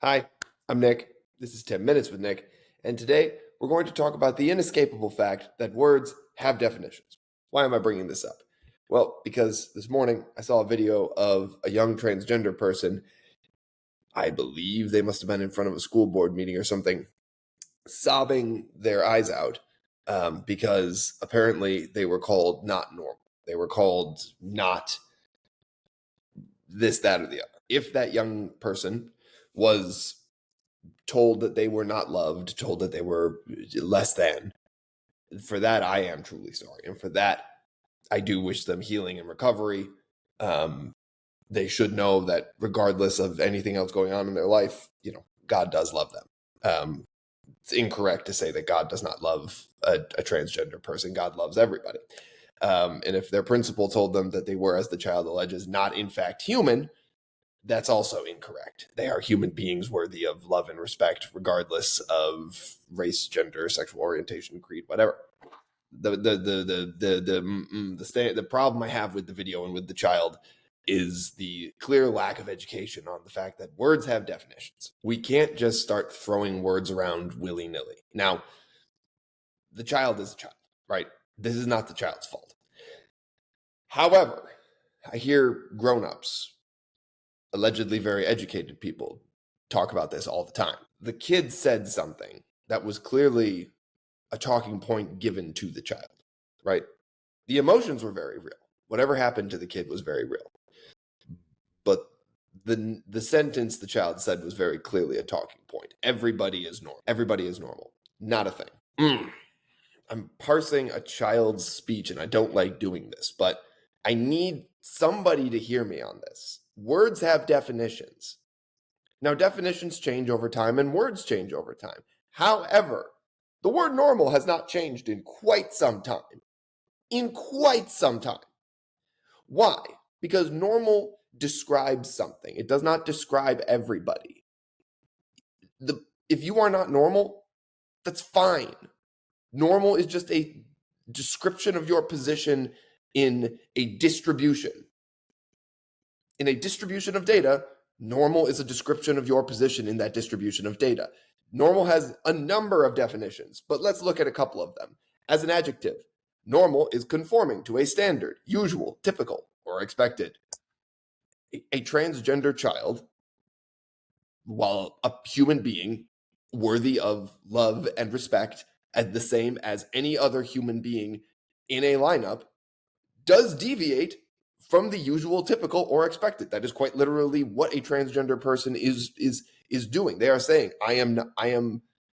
Hi, I'm Nick. This is 10 Minutes with Nick, and today we're going to talk about the inescapable fact that words have definitions. Why am I bringing this up? Well, because this morning I saw a video of a young transgender person. I believe they must have been in front of a school board meeting or something, sobbing their eyes out because apparently they were called not normal. They were called not this, that, or the other. If that young person was told that they were not loved, told that they were less than, for that I am truly sorry. And for that, I do wish them healing and recovery. They should know that regardless of anything else going on in their life, God does love them. It's incorrect to say that God does not love a transgender person. God loves everybody. And if their principal told them that they were, as the child alleges, not in fact human, that's also incorrect. They are human beings worthy of love and respect, regardless of race, gender, sexual orientation, creed, whatever. The problem I have with the video and with the child is the clear lack of education on the fact that words have definitions. We can't just start throwing words around willy-nilly. Now, the child is a child, right? This is not the child's fault. However, I hear grown-ups, allegedly very educated people, talk about this all the time. The kid said something that was clearly a talking point given to the child, right? The emotions were very real. Whatever happened to the kid was very real. But the sentence the child said was very clearly a talking point. Everybody is normal. Everybody is normal. Not a thing. I'm parsing a child's speech, and I don't like doing this, but I need somebody to hear me on this. Words have definitions. Now, definitions change over time, and words change over time. However, the word normal has not changed in quite some time. In quite some time. Why? Because normal describes something. It does not describe everybody. If you are not normal, that's fine. Normal is just a description of your position in a distribution. In a distribution of data, normal is a description of your position in that distribution of data. Normal has a number of definitions, but let's look at a couple of them. As an adjective, normal is conforming to a standard, usual, typical, or expected. A transgender child, while a human being worthy of love and respect, as the same as any other human being in a lineup, does deviate from the usual, typical, or expected. That is quite literally what a transgender person is doing. They are saying,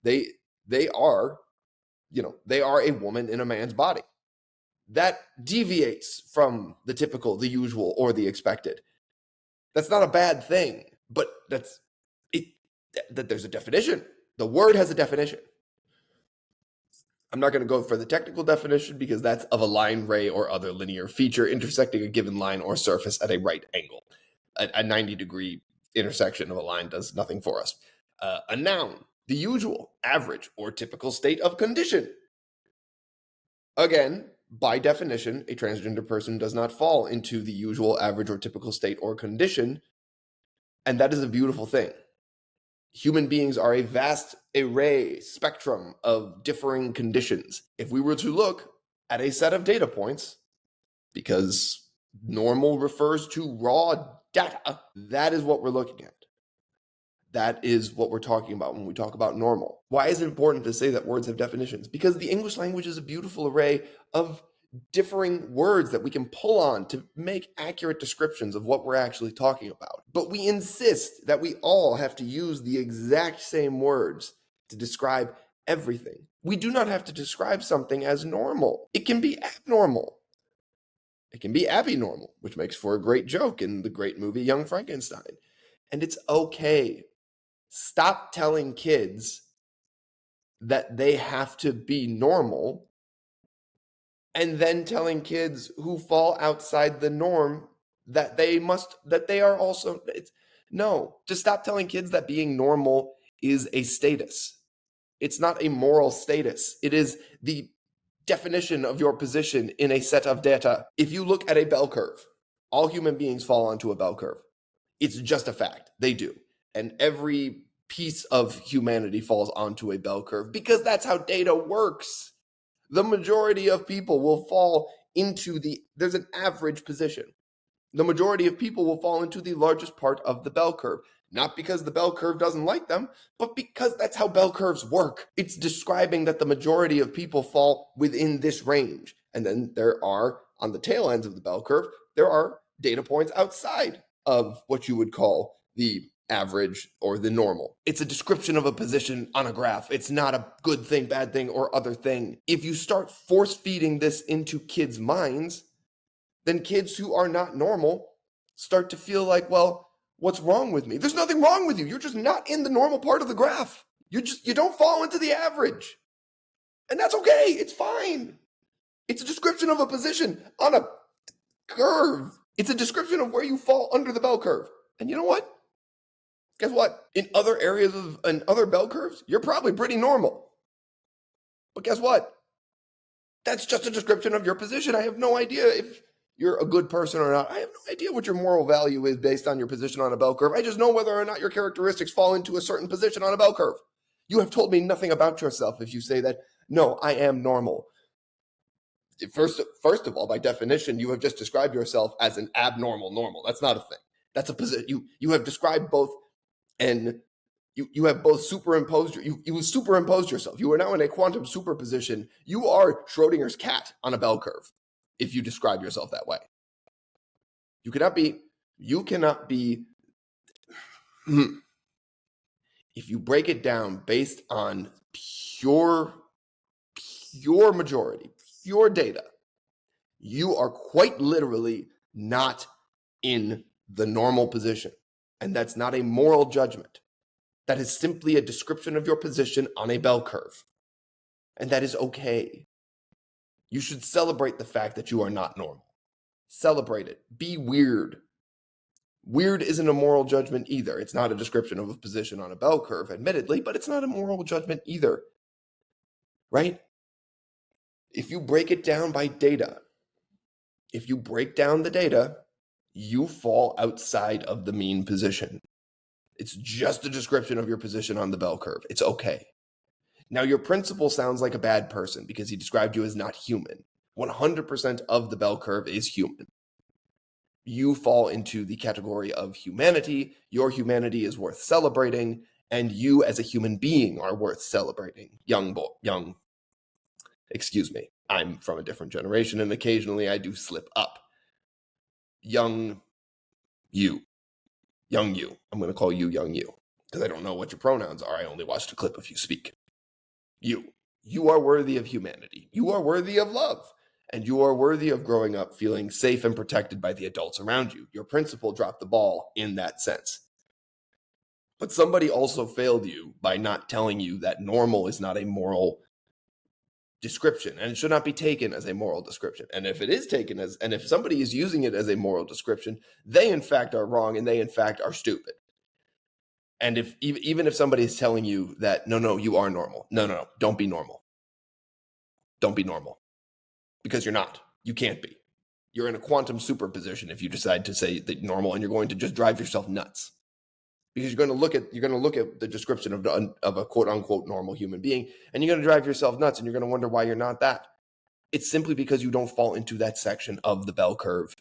they are a woman in a man's body. That deviates from the typical, the usual, or the expected. That's not a bad thing, but that's it. That there's a definition. The word has a definition. I'm not going to go for the technical definition because that's of a line, ray, or other linear feature intersecting a given line or surface at a right angle. A 90-degree intersection of a line does nothing for us. A noun, the usual, average, or typical state of condition. Again, by definition, a transgender person does not fall into the usual, average, or typical state or condition, and that is a beautiful thing. Human beings are a vast array, spectrum of differing conditions. If we were to look at a set of data points, because normal refers to raw data, that is what we're looking at. That is what we're talking about when we talk about normal. Why is it important to say that words have definitions? Because the English language is a beautiful array of differing words that we can pull on to make accurate descriptions of what we're actually talking about. But we insist that we all have to use the exact same words to describe everything. We do not have to describe something as normal. It can be abnormal. It can be abnormal, which makes for a great joke in the great movie Young Frankenstein. And it's okay. Stop telling kids that they have to be normal and then telling kids who fall outside the norm that they are also. No, just stop telling kids that being normal is a status. It's not a moral status. It is the definition of your position in a set of data. If you look at a bell curve, all human beings fall onto a bell curve. It's just a fact. They do. And every piece of humanity falls onto a bell curve because that's how data works. The majority of people will fall into there's an average position. The majority of people will fall into the largest part of the bell curve, not because the bell curve doesn't like them, but because that's how bell curves work. It's describing that the majority of people fall within this range. And then there are, on the tail ends of the bell curve, there are data points outside of what you would call the average or the normal. It's a description of a position on a graph. It's not a good thing, bad thing, or other thing. If you start force feeding this into kids' minds, then kids who are not normal start to feel like, well, what's wrong with me? There's nothing wrong with you. You're just not in the normal part of the graph. You don't fall into the average. And that's okay. It's fine. It's a description of a position on a curve. It's a description of where you fall under the bell curve. And you know what? Guess what? In other areas in other bell curves, you're probably pretty normal. But guess what? That's just a description of your position. I have no idea if you're a good person or not. I have no idea what your moral value is based on your position on a bell curve. I just know whether or not your characteristics fall into a certain position on a bell curve. You have told me nothing about yourself if you say that, no, I am normal. First of all, by definition, you have just described yourself as an abnormal normal. That's not a thing. That's a position. You have described both, and you have both superimposed. You superimposed yourself. You are now in a quantum superposition. You are Schrodinger's cat on a bell curve if you describe yourself that way. You cannot be. If you break it down based on pure majority, pure data, you are quite literally not in the normal position. And that's not a moral judgment. That is simply a description of your position on a bell curve. And that is okay. You should celebrate the fact that you are not normal. Celebrate it. Be weird. Weird isn't a moral judgment either. It's not a description of a position on a bell curve, admittedly, but it's not a moral judgment either. Right? If you break it down by data, if you break down the data, you fall outside of the mean position. It's just a description of your position on the bell curve. It's okay. Now, your principal sounds like a bad person because he described you as not human. 100% of the bell curve is human. You fall into the category of humanity. Your humanity is worth celebrating, and you as a human being are worth celebrating. Excuse me, I'm from a different generation, and occasionally I do slip up. Young you. I'm going to call you young you, because I don't know what your pronouns are. I only watched a clip of you speak. You are worthy of humanity. You are worthy of love. And you are worthy of growing up feeling safe and protected by the adults around you. Your principal dropped the ball in that sense. But somebody also failed you by not telling you that normal is not a moral description, and it should not be taken as a moral description. And if it is taken as, and if somebody is using it as a moral description, they in fact are wrong, and they in fact are stupid. And if even if somebody is telling you that, no, you are normal. No, don't be normal. Don't be normal. Because you're not. You can't be. You're in a quantum superposition if you decide to say that normal, and you're going to just drive yourself nuts. Because you're going to look at the description of a quote unquote normal human being, and you're going to drive yourself nuts, and you're going to wonder why you're not that. It's simply because you don't fall into that section of the bell curve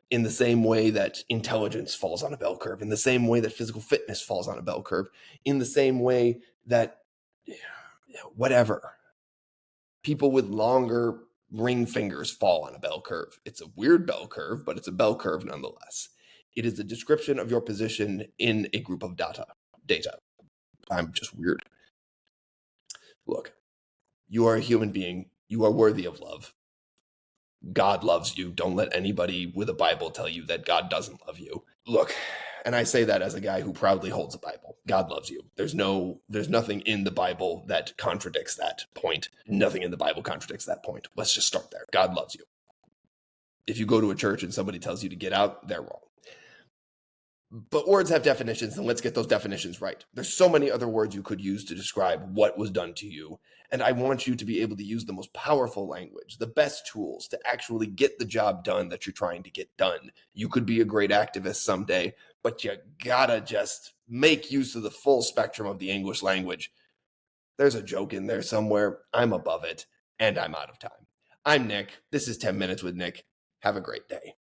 in the same way that intelligence falls on a bell curve, in the same way that physical fitness falls on a bell curve, in the same way that whatever. People with longer ring fingers fall on a bell curve. It's a weird bell curve, but it's a bell curve nonetheless. It is a description of your position in a group of data. I'm just weird. Look, you are a human being. You are worthy of love. God loves you. Don't let anybody with a Bible tell you that God doesn't love you. Look, and I say that as a guy who proudly holds a Bible. God loves you. There's nothing in the Bible that contradicts that point. Nothing in the Bible contradicts that point. Let's just start there. God loves you. If you go to a church and somebody tells you to get out, they're wrong. But words have definitions, and let's get those definitions right. There's so many other words you could use to describe what was done to you. And I want you to be able to use the most powerful language, the best tools to actually get the job done that you're trying to get done. You could be a great activist someday, but you gotta just make use of the full spectrum of the English language. There's a joke in there somewhere. I'm above it, and I'm out of time. I'm Nick. This is 10 Minutes with Nick. Have a great day.